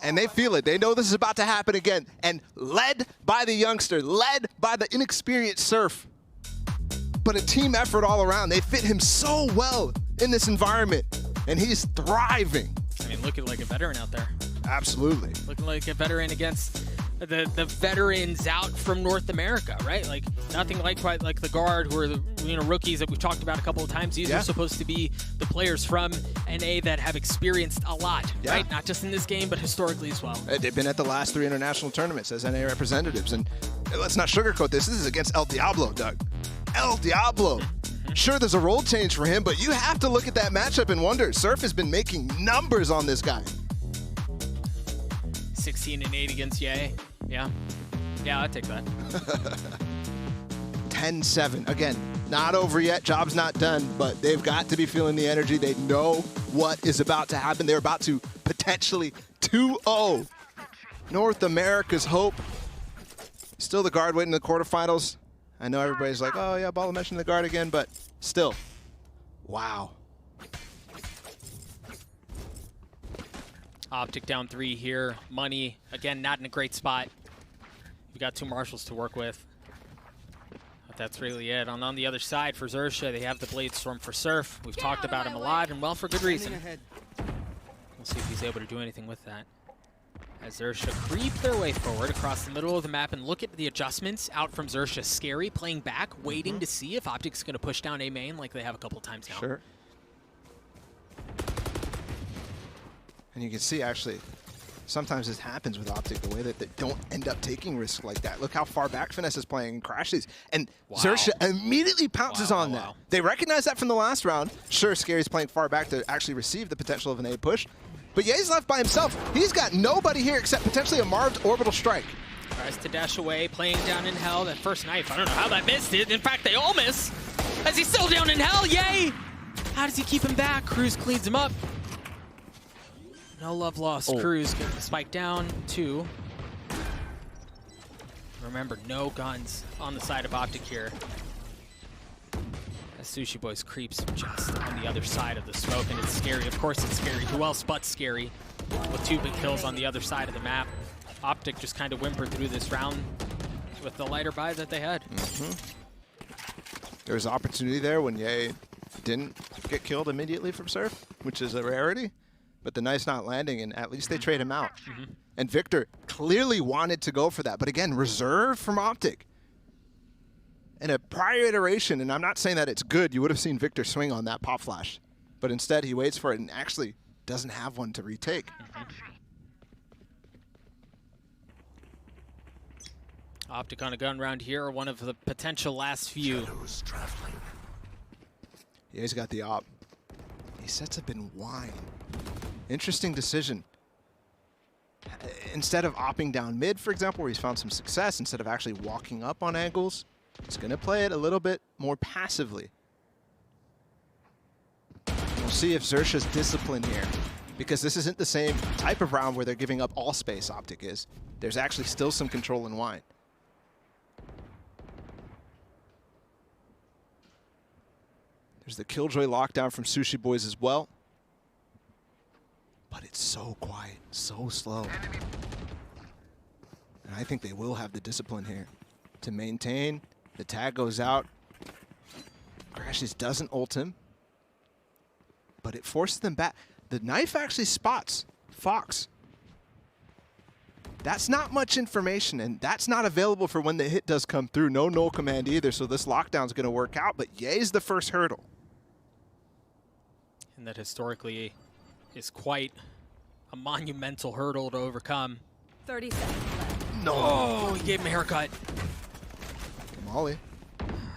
Speaker 1: And they feel it. They know this is about to happen again. And led by the youngster, led by the inexperienced Surf. But a team effort all around. They fit him so well in this environment. And he's thriving.
Speaker 2: I mean, looking like a veteran out there.
Speaker 1: Absolutely.
Speaker 2: Looking like a veteran against the veterans out from North America, right? Like nothing like quite like the guard, who are the rookies that we've talked about a couple of times. These are supposed to be the players from NA that have experienced a lot, right? Not just in this game, but historically as well.
Speaker 1: They've been at the last 3 international tournaments as NA representatives, and let's not sugarcoat this. This is against El Diablo, Doug. El Diablo. Sure, there's a role change for him, but you have to look at that matchup and wonder. Surf has been making numbers on this guy.
Speaker 2: 16 and 8 against Jay. Yeah, I'd take that.
Speaker 1: 10-7. Again, not over yet. Job's not done, but they've got to be feeling the energy. They know what is about to happen. They're about to potentially 2-0. North America's hope. Still the guard waiting in the quarterfinals. I know everybody's like, oh yeah, Bala mentioned the guard again, but still, wow.
Speaker 2: OpTic down 3 here. Money, again, not in a great spot. We got 2 marshals to work with. But that's really it. On the other side for Xerxia, they have the Blade Storm for Surf. We've talked about him a lot, and well, for good reason. We'll see if he's able to do anything with that. As Xerxia creep their way forward across the middle of the map, and look at the adjustments out from Xerxia. Scary, playing back, waiting to see if OpTic's going to push down A main like they have a couple times now.
Speaker 1: Sure. And you can see, actually, sometimes this happens with OpTic, the way that they don't end up taking risks like that. Look how far back Finesse is playing and crashes. And Xerxia immediately pounces on that. They recognize that from the last round. Sure, Scary's playing far back to actually receive the potential of an A push. But Ye's left by himself. He's got nobody here except potentially a Marved orbital strike.
Speaker 2: Tries to dash away, playing down in hell. That first knife, I don't know how that missed it. In fact, they all miss. As he's still down in hell, Yay! How does he keep him back? Cruz cleans him up. No love lost. Cruz getting the spike down, 2. Remember, no guns on the side of OpTic here. As Sushi Boys creeps just on the other side of the smoke, and it's Scary. Of course it's Scary. Who else but Scary? With 2 big kills on the other side of the map. OpTic just kind of whimpered through this round with the lighter buy that they had.
Speaker 1: There was opportunity there when Ye didn't get killed immediately from Surf, which is a rarity. But the knife's not landing, and at least they trade him out. And Victor clearly wanted to go for that, but again, reserved from OpTic. In a prior iteration, and I'm not saying that it's good, you would have seen Victor swing on that pop flash. But instead, he waits for it and actually doesn't have one to retake.
Speaker 2: OpTic on a gun round here, one of the potential last few.
Speaker 1: Yeah, he's got the op. He sets up in wine. Interesting decision. Instead of opping down mid, for example, where he's found some success, instead of actually walking up on angles, he's going to play it a little bit more passively. We'll see if Xerxia's discipline here, because this isn't the same type of round where they're giving up all space, OpTic is. There's actually still some control in wine. There's the Killjoy lockdown from Sushi Boys as well. But it's so quiet, so slow. And I think they will have the discipline here to maintain. The tag goes out. Crashes doesn't ult him, but it forces them back. The knife actually spots Fox. That's not much information, and that's not available for when the hit does come through. No null command either, so this lockdown's going to work out, but Ye's the first hurdle.
Speaker 2: And that historically is quite a monumental hurdle to overcome.
Speaker 3: 30 seconds left.
Speaker 1: No.
Speaker 2: Oh, he gave him a haircut.
Speaker 1: Molly.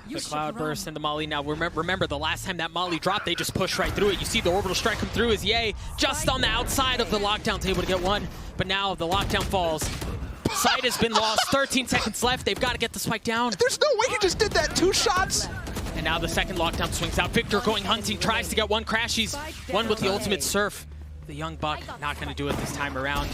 Speaker 2: The cloud burst into Molly. Now remember, the last time that Molly dropped, they just pushed right through it. You see the orbital strike come through as Ye just on the outside of the lockdown able to get one. But now the lockdown falls. Sight has been lost. 13 seconds left. They've got to get the spike down.
Speaker 1: There's no way he just did that. 2 shots.
Speaker 2: And now the second lockdown swings out. Victor going hunting, tries to get one. Crashies. One with the ultimate Surf. The young buck not going to do it this time around.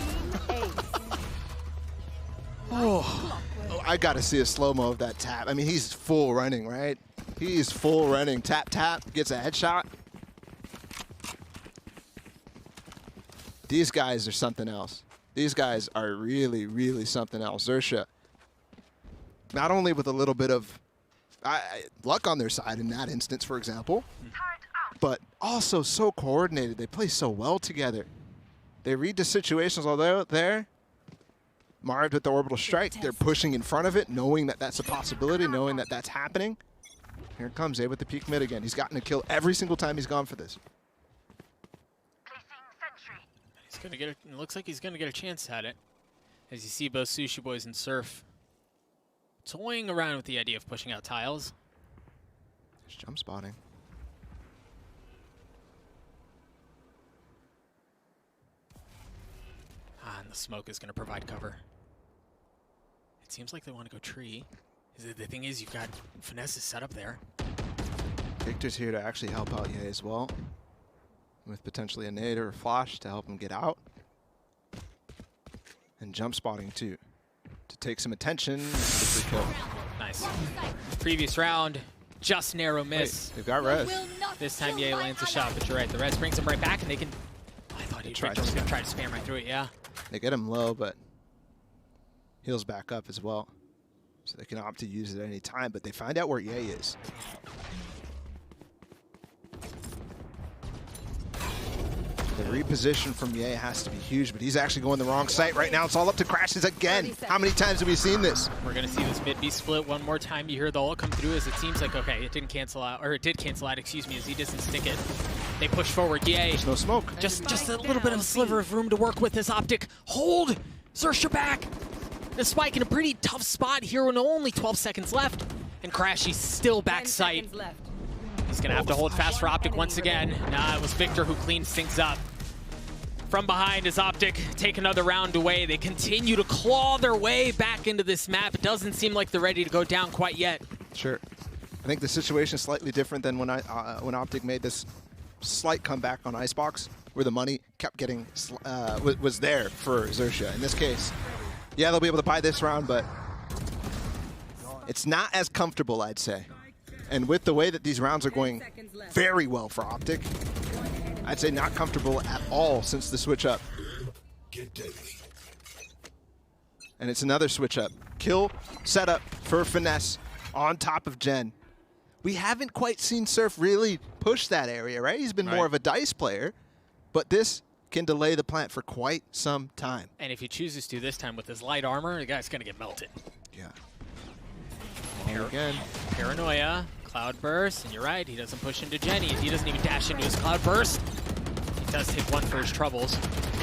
Speaker 1: Oh, I got to see a slow-mo of that tap. I mean, he's full running, right? He's full running. Tap, tap, gets a headshot. These guys are something else. These guys are really, really something else. Xerxia, not only with a little bit of luck on their side in that instance, for example, but also so coordinated. They play so well together. They read the situations while they're there. Marred with the orbital strike. They're pushing in front of it, knowing that that's a possibility, knowing that that's happening. Here comes A with the peak mid again. He's gotten a kill every single time he's gone for this.
Speaker 2: He's gonna get. It looks like he's gonna get a chance at it. As you see both Sushi Boys and Surf toying around with the idea of pushing out tiles.
Speaker 1: Just jump spotting.
Speaker 2: And the smoke is going to provide cover. It seems like they want to go tree. The thing is, you've got Finesse is set up there.
Speaker 1: Victor's here to actually help out Ye as well, with potentially a nade or a flash to help him get out. And jump spotting too, to take some attention.
Speaker 2: Nice. Previous round, just narrow miss.
Speaker 1: Wait, they've got res.
Speaker 2: This time Ye lands a shot, but you're right. The res brings him right back, and they can... I thought Victor was going to try to spam right through it, yeah.
Speaker 1: They get him low, but heals back up as well. So they can opt to use it at any time, but they find out where Ye is. The reposition from Ye has to be huge, but he's actually going the wrong site right now. It's all up to crashes again. How many times have we seen this?
Speaker 2: We're going to see this mid-B split one more time. You hear the ult come through as it seems like, okay, it didn't cancel out, or it did cancel out, excuse me, as he doesn't stick it. They push forward. Ye.
Speaker 1: There's no smoke.
Speaker 2: Just a little bit of a sliver of room to work with as OpTic. Hold Xerxia back. The spike in a pretty tough spot here with only 12 seconds left. And Crashy's still back sight. He's going to have to hold fast for OpTic once again. Nah, it was Victor who cleans things up. From behind as OpTic take another round away. They continue to claw their way back into this map. It doesn't seem like they're ready to go down quite yet.
Speaker 1: Sure. I think the situation is slightly different than when OpTic made this slight comeback on Icebox, where the money kept getting was there for Xerxia. In this case, yeah, they'll be able to buy this round, but it's not as comfortable, I'd say. And with the way that these rounds are going very well for OpTic, I'd say not comfortable at all since the switch up. And it's another switch up. Kill setup for Finesse on top of Jen. We haven't quite seen Surf really push that area, right? He's been more of a dice player, but this can delay the plant for quite some time.
Speaker 2: And if he chooses to this time with his light armor, the guy's gonna get melted.
Speaker 1: Yeah. Again.
Speaker 2: Paranoia, Cloud Burst, and you're right, he doesn't push into Jenny. He doesn't even dash into his Cloud Burst. He does take one for his troubles.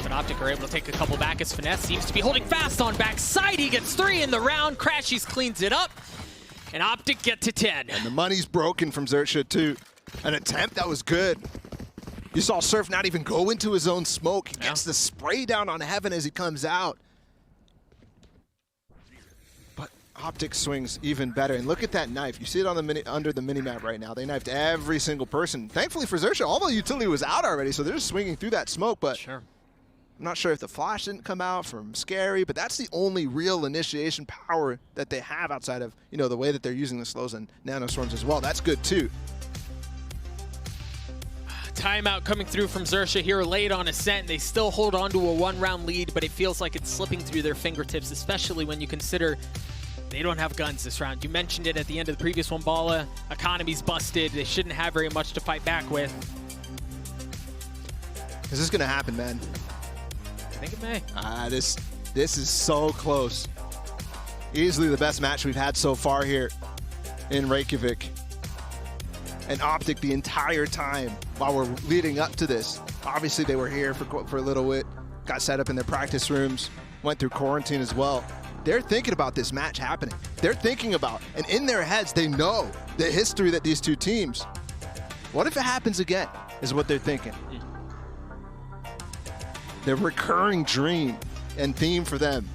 Speaker 2: But OpTic are able to take a couple back as Finesse seems to be holding fast on backside. He gets 3 in the round. Crashies cleans it up. And OpTic get to 10.
Speaker 1: And the money's broken from Xerxia too. An attempt that was good. You saw Surf not even go into his own smoke. He gets the spray down on Heaven as he comes out. But OpTic swings even better. And look at that knife. You see it on the under the minimap right now. They knifed every single person. Thankfully for Xerxia, all the utility was out already, so they're just swinging through that smoke. But
Speaker 2: sure.
Speaker 1: I'm not sure if the flash didn't come out from Scary, but that's the only real initiation power that they have outside of, you know, the way that they're using the slows and nanostorms as well. That's good too.
Speaker 2: Timeout coming through from Xerxia here late on Ascent. They still hold on to a 1-round lead, but it feels like it's slipping through their fingertips, especially when you consider they don't have guns this round. You mentioned it at the end of the previous one, Bala. Economy's busted. They shouldn't have very much to fight back with.
Speaker 1: Is this going to happen, man?
Speaker 2: I think it may.
Speaker 1: This is so close. Easily the best match we've had so far here in Reykjavík. And OpTic the entire time while we're leading up to this. Obviously they were here for a little bit, got set up in their practice rooms, went through quarantine as well. They're thinking about this match happening. They're thinking about, and in their heads they know the history that these two teams, what if it happens again, is what they're thinking. Their recurring dream and theme for them.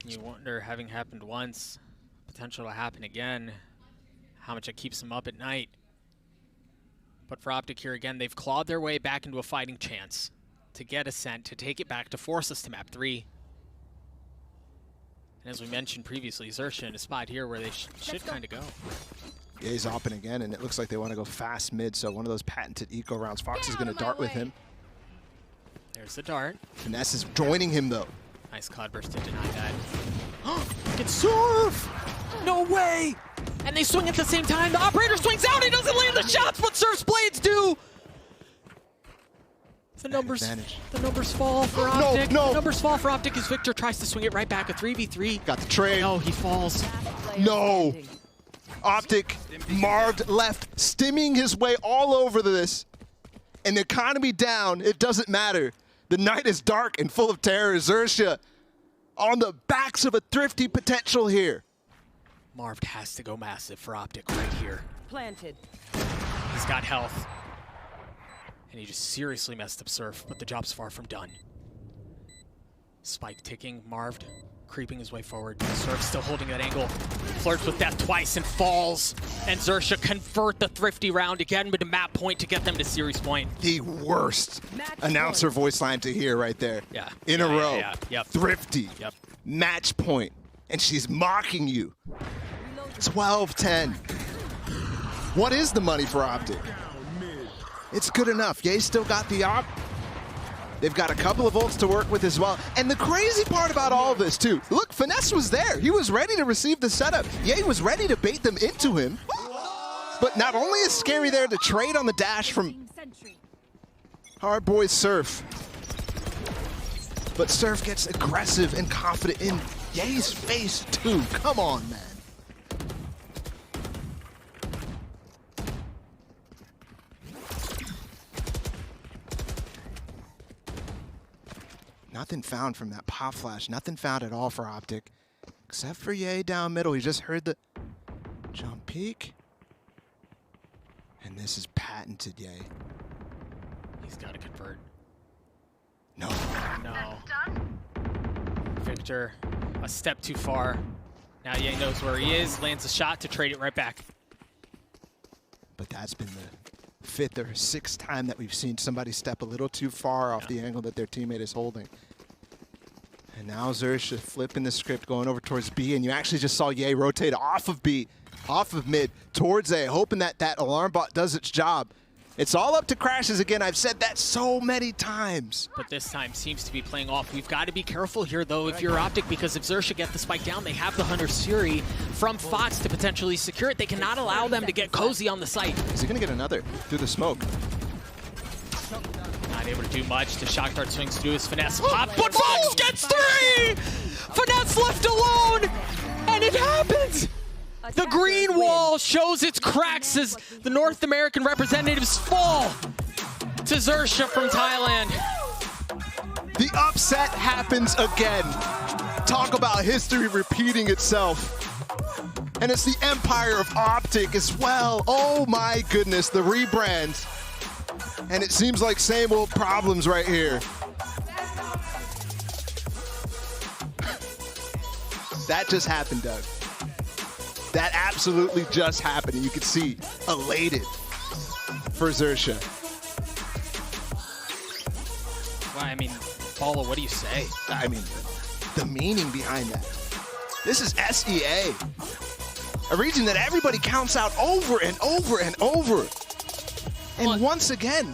Speaker 2: You wonder, having happened once, potential to happen again, how much it keeps them up at night. But for OpTic here again, they've clawed their way back into a fighting chance to get Ascent, to take it back, to force us to map 3. And as we mentioned previously, Xerxia in a spot here where they should kind of go.
Speaker 1: Yeah, he's opping again, and it looks like they want to go fast mid, so one of those patented eco rounds. Fox is going to dart with him.
Speaker 2: There's the dart.
Speaker 1: Finesse is joining him, though.
Speaker 2: Nice Cloud Burst to deny that. It's Surf! No way! And they swing at the same time. The operator swings out. He doesn't land the shots, but Surf's blades do. The numbers,
Speaker 1: advantage.
Speaker 2: the numbers fall for OpTic.
Speaker 1: No.
Speaker 2: The numbers fall for OpTic as Victor tries to swing it right back. A 3v3.
Speaker 1: Got the trade.
Speaker 2: No, he falls.
Speaker 1: No. OpTic, marved left, stimming his way all over this. And the economy down, it doesn't matter. The night is dark and full of terror. Xerxia on the backs of a thrifty potential here.
Speaker 2: Marved has to go massive for OpTic right here.
Speaker 3: Planted.
Speaker 2: He's got health. And he just seriously messed up Surf, but the job's far from done. Spike ticking, Marved creeping his way forward. Surf still holding that angle. Flirts with death twice and falls. And Xerxia convert the thrifty round again with a map point to get them to series point.
Speaker 1: The worst announcer voice line to hear right there.
Speaker 2: Yeah.
Speaker 1: In a row.
Speaker 2: Yep.
Speaker 1: Thrifty.
Speaker 2: Yep.
Speaker 1: Match point. And she's mocking you. 12-10. What is the money for OpTic? It's good enough. Ye still got the op. They've got a couple of ults to work with as well. And the crazy part about all of this, too, look, Finesse was there. He was ready to receive the setup. Ye was ready to bait them into him. But not only is Scary there to trade on the dash from Hard Boy Surf, but Surf gets aggressive and confident in Ye's face, too. Come on, man. Nothing found from that pop flash. Nothing found at all for OpTic. Except for Ye down middle. He just heard the jump peek. And this is patented Ye.
Speaker 2: He's got to convert.
Speaker 1: No.
Speaker 2: No. Victor, a step too far. Now Ye knows where he is, lands a shot to trade it right back.
Speaker 1: But that's been the 5th or 6th time that we've seen somebody step a little too far off the angle that their teammate is holding. And now Xerxia flipping the script, going over towards B, and you actually just saw Ye rotate off of B, off of mid, towards A, hoping that that alarm bot does its job. It's all up to crashes again. I've said that so many times.
Speaker 2: But this time seems to be playing off. We've got to be careful here, though, if you're OpTic, because if Xerxia get the spike down, they have the Hunter Siri from Fox to potentially secure it. They cannot allow them to get cozy on the site.
Speaker 1: Is he going to get another through the smoke?
Speaker 2: Not able to do much. The shock dart swings to do his Finesse pop, but Fox gets 3! Finesse left alone, and it happens! The green wall shows its cracks as the North American representatives fall to Xerxia from Thailand.
Speaker 1: The upset happens again. Talk about history repeating itself. And it's the empire of OpTic as well. Oh my goodness, the rebrand. And it seems like same old problems right here. That just happened, Doug. That absolutely just happened. And you could see elated for Xerxia.
Speaker 2: Well, I mean, Paula, what do you say?
Speaker 1: I mean, the meaning behind that. This is SEA. A region that everybody counts out over and over and over. And once again,